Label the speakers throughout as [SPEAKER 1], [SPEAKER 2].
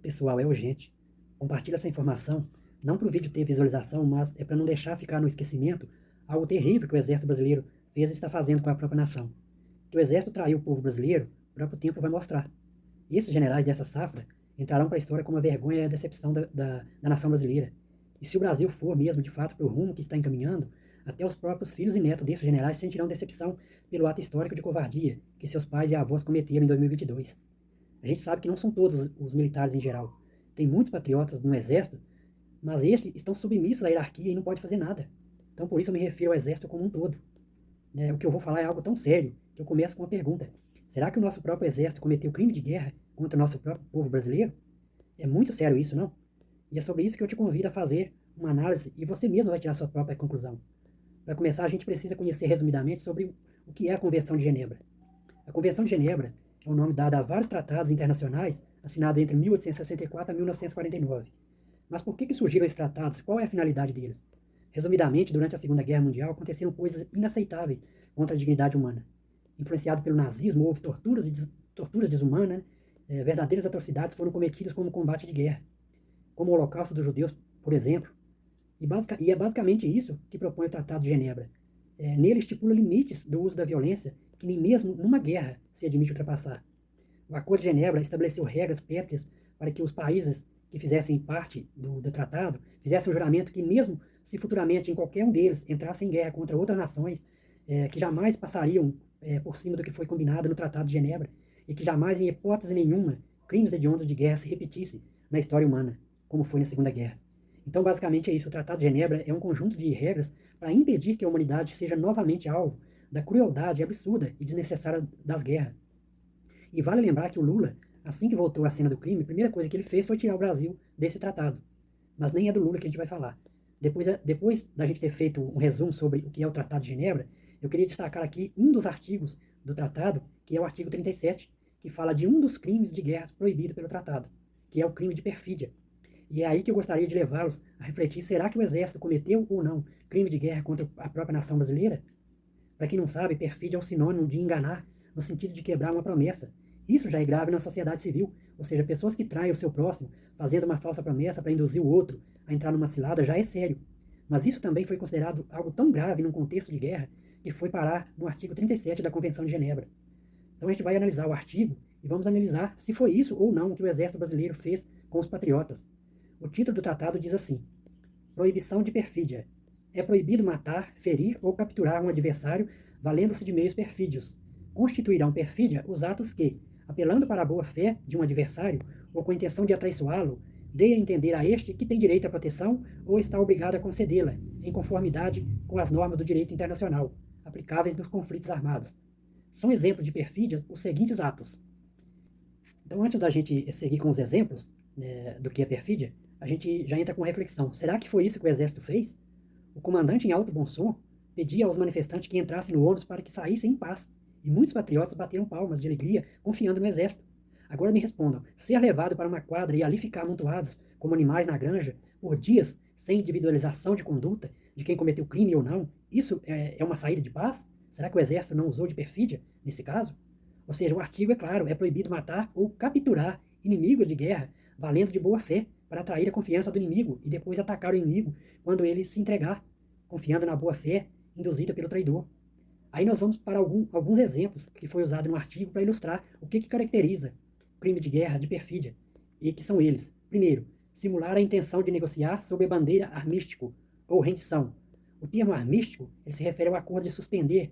[SPEAKER 1] Pessoal, é urgente. Compartilhe essa informação, não para o vídeo ter visualização, mas é para não deixar ficar no esquecimento algo terrível que o Exército Brasileiro fez e está fazendo com a própria nação. Que o Exército traiu o povo brasileiro, o próprio tempo vai mostrar. E esses generais dessa safra entrarão para a história como a vergonha e a decepção da nação brasileira. E se o Brasil for mesmo, de fato, para o rumo que está encaminhando, até os próprios filhos e netos desses generais sentirão decepção pelo ato histórico de covardia que seus pais e avós cometeram em 2022. A gente sabe que não são todos os militares em geral. Tem muitos patriotas no exército, mas estes estão submissos à hierarquia e não podem fazer nada. Então, por isso eu me refiro ao exército como um todo. O que eu vou falar é algo tão sério que eu começo com uma pergunta. Será que o nosso próprio exército cometeu crime de guerra contra o nosso próprio povo brasileiro? É muito sério isso, não? E é sobre isso que eu te convido a fazer uma análise e você mesmo vai tirar sua própria conclusão. Para começar, a gente precisa conhecer resumidamente sobre o que é a Convenção de Genebra. A Convenção de Genebra é o nome dado a vários tratados internacionais assinados entre 1864 a 1949. Mas por que surgiram esses tratados? Qual é a finalidade deles? Resumidamente, durante a Segunda Guerra Mundial aconteceram coisas inaceitáveis contra a dignidade humana. Influenciado pelo nazismo, houve torturas desumanas, verdadeiras atrocidades foram cometidas como combate de guerra, como o Holocausto dos Judeus, por exemplo. E é basicamente isso que propõe o Tratado de Genebra. Nele estipula limites do uso da violência que nem mesmo numa guerra se admite ultrapassar. O Acordo de Genebra estabeleceu regras pétreas para que os países que fizessem parte do tratado fizessem um juramento que mesmo se futuramente em qualquer um deles entrassem em guerra contra outras nações, que jamais passariam por cima do que foi combinado no Tratado de Genebra e que jamais, em hipótese nenhuma, crimes hediondos de guerra se repetissem na história humana, como foi na Segunda Guerra. Então, basicamente é isso. O Tratado de Genebra é um conjunto de regras para impedir que a humanidade seja novamente alvo da crueldade absurda e desnecessária das guerras. E vale lembrar que o Lula, assim que voltou à cena do crime, a primeira coisa que ele fez foi tirar o Brasil desse tratado. Mas nem é do Lula que a gente vai falar. Depois da gente ter feito um resumo sobre o que é o Tratado de Genebra, eu queria destacar aqui um dos artigos do tratado, que é o artigo 37, que fala de um dos crimes de guerra proibido pelo tratado, que é o crime de perfídia. E é aí que eu gostaria de levá-los a refletir, será que o Exército cometeu ou não crime de guerra contra a própria nação brasileira? Para quem não sabe, perfídia é um sinônimo de enganar, no sentido de quebrar uma promessa. Isso já é grave na sociedade civil, ou seja, pessoas que traem o seu próximo, fazendo uma falsa promessa para induzir o outro a entrar numa cilada, já é sério. Mas isso também foi considerado algo tão grave num contexto de guerra que foi parar no artigo 37 da Convenção de Genebra. Então a gente vai analisar o artigo e vamos analisar se foi isso ou não que o Exército Brasileiro fez com os patriotas. O título do tratado diz assim: Proibição de perfídia. É proibido matar, ferir ou capturar um adversário valendo-se de meios perfídios. Constituirão perfídia os atos que, apelando para a boa-fé de um adversário ou com a intenção de atraiçoá-lo, dê a entender a este que tem direito à proteção ou está obrigado a concedê-la, em conformidade com as normas do direito internacional, aplicáveis nos conflitos armados. São exemplos de perfídia os seguintes atos. Então, antes da gente seguir com os exemplos do que é perfídia, a gente já entra com uma reflexão. Será que foi isso que o Exército fez? O comandante, em alto bom som, pedia aos manifestantes que entrassem no ônibus para que saíssem em paz. E muitos patriotas bateram palmas de alegria, confiando no Exército. Agora me respondam, ser levado para uma quadra e ali ficar amontoados, como animais na granja, por dias, sem individualização de conduta, de quem cometeu crime ou não, isso é uma saída de paz? Será que o Exército não usou de perfídia, nesse caso? Ou seja, o artigo é claro, é proibido matar ou capturar inimigos de guerra, valendo de boa fé, para atrair a confiança do inimigo e depois atacar o inimigo quando ele se entregar, confiando na boa fé induzida pelo traidor. Aí nós vamos para alguns exemplos que foi usado no artigo para ilustrar o que caracteriza crime de guerra, de perfídia, e que são eles. Primeiro, simular a intenção de negociar sob a bandeira armístico ou rendição. O termo armístico ele se refere ao acordo de suspender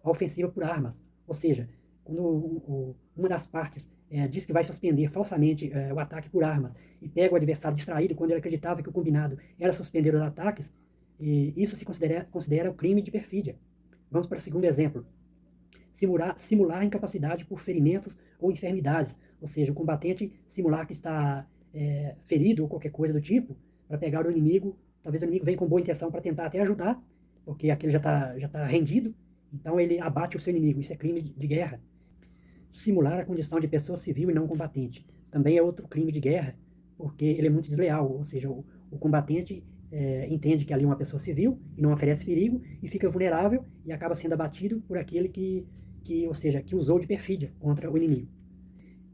[SPEAKER 1] a ofensiva por armas, ou seja, quando uma das partes diz que vai suspender falsamente o ataque por armas e pega o adversário distraído quando ele acreditava que o combinado era suspender os ataques, e isso se considera o crime de perfídia. Vamos para o segundo exemplo. Simular incapacidade por ferimentos ou enfermidades, ou seja, o combatente simular que está ferido ou qualquer coisa do tipo, para pegar o inimigo, talvez o inimigo venha com boa intenção para tentar até ajudar, porque aquele já tá rendido, então ele abate o seu inimigo, isso é crime de guerra. Simular a condição de pessoa civil e não combatente, também é outro crime de guerra, porque ele é muito desleal, ou seja, o combatente entende que ali é uma pessoa civil e não oferece perigo e fica vulnerável e acaba sendo abatido por aquele que usou de perfídia contra o inimigo.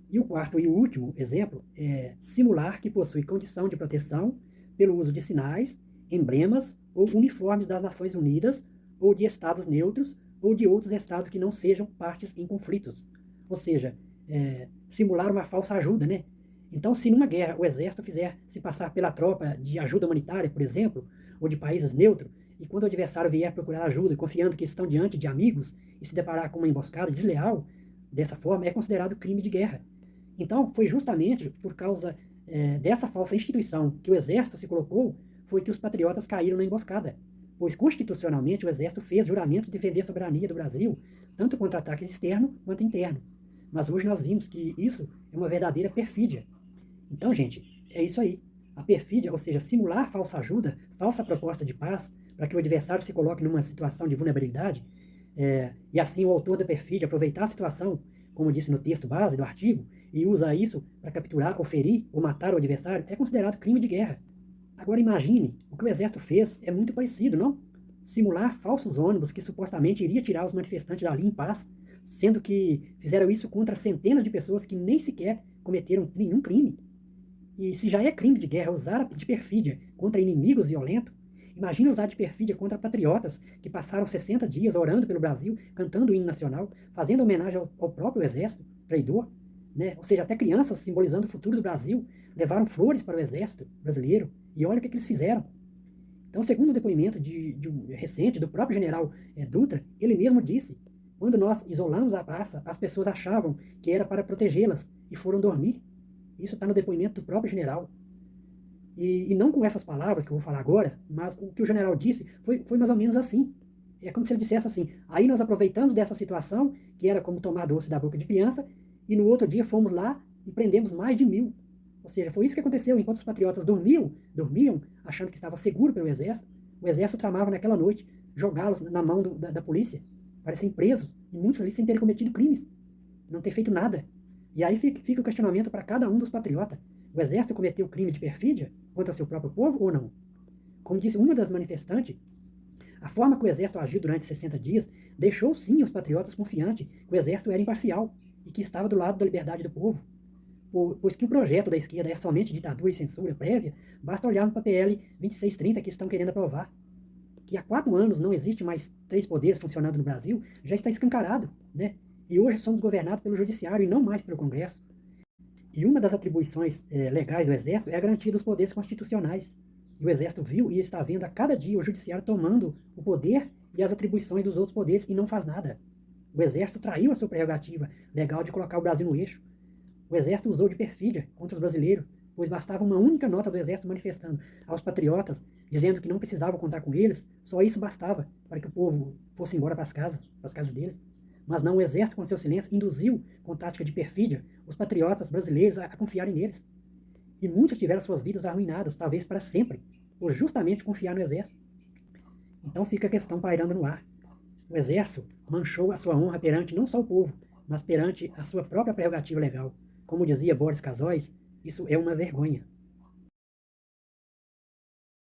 [SPEAKER 1] E o quarto e o último exemplo é simular que possui condição de proteção pelo uso de sinais, emblemas ou uniformes das Nações Unidas ou de estados neutros ou de outros estados que não sejam partes em conflitos. Ou seja, simular uma falsa ajuda, né? Então, se numa guerra o exército fizer se passar pela tropa de ajuda humanitária, por exemplo, ou de países neutros, e quando o adversário vier procurar ajuda, confiando que estão diante de amigos, e se deparar com uma emboscada desleal, dessa forma, é considerado crime de guerra. Então, foi justamente por causa dessa falsa instituição que o exército se colocou, foi que os patriotas caíram na emboscada. Pois, constitucionalmente, o exército fez juramento de defender a soberania do Brasil, tanto contra ataques externos quanto internos. Mas hoje nós vimos que isso é uma verdadeira perfídia. Então, gente, é isso aí. A perfídia, ou seja, simular falsa ajuda, falsa proposta de paz, para que o adversário se coloque numa situação de vulnerabilidade, e assim o autor da perfídia aproveitar a situação, como disse no texto base do artigo, e usa isso para capturar, ou ferir, ou matar o adversário, é considerado crime de guerra. Agora imagine, o que o exército fez é muito parecido, não? Simular falsos ônibus que supostamente iria tirar os manifestantes dali em paz, sendo que fizeram isso contra centenas de pessoas que nem sequer cometeram nenhum crime. E se já é crime de guerra usar de perfídia contra inimigos violentos, imagina usar de perfídia contra patriotas que passaram 60 dias orando pelo Brasil, cantando o hino nacional, fazendo homenagem ao próprio exército traidor, né? Ou seja, até crianças simbolizando o futuro do Brasil levaram flores para o exército brasileiro. E olha o que eles fizeram. Então, segundo o depoimento recente do próprio general Dutra, ele mesmo disse: quando nós isolamos a praça, as pessoas achavam que era para protegê-las e foram dormir. Isso está no depoimento do próprio general. E não com essas palavras que eu vou falar agora, mas o que o general disse foi mais ou menos assim. É como se ele dissesse assim: aí nós aproveitamos dessa situação, que era como tomar doce da boca de criança, e no outro dia fomos lá e prendemos mais de 1000. Ou seja, foi isso que aconteceu. Enquanto os patriotas dormiam, achando que estava seguro pelo exército, o exército tramava naquela noite jogá-los na mão da polícia, para serem presos, e muitos ali sem terem cometido crimes, não ter feito nada. E aí fica o questionamento para cada um dos patriotas. O exército cometeu crime de perfídia contra seu próprio povo ou não? Como disse uma das manifestantes, a forma que o exército agiu durante 60 dias deixou sim os patriotas confiantes que o exército era imparcial e que estava do lado da liberdade do povo. Pois que o projeto da esquerda é somente ditadura e censura prévia, basta olhar no PL 2630 que estão querendo aprovar. Que há 4 anos não existe mais 3 poderes funcionando no Brasil, já está escancarado, né? E hoje somos governados pelo judiciário e não mais pelo Congresso. E uma das atribuições legais do Exército é a garantia dos poderes constitucionais. E o Exército viu e está vendo a cada dia o judiciário tomando o poder e as atribuições dos outros poderes e não faz nada. O Exército traiu a sua prerrogativa legal de colocar o Brasil no eixo. O Exército usou de perfídia contra os brasileiros, pois bastava uma única nota do Exército manifestando aos patriotas, dizendo que não precisavam contar com eles, só isso bastava para que o povo fosse embora para as casas deles. Mas não, o Exército, com seu silêncio, induziu, com tática de perfídia, os patriotas brasileiros a confiarem neles. E muitos tiveram suas vidas arruinadas, talvez para sempre, por justamente confiar no Exército. Então fica a questão pairando no ar. O Exército manchou a sua honra perante não só o povo, mas perante a sua própria prerrogativa legal. Como dizia Boris Casoy, isso é uma vergonha.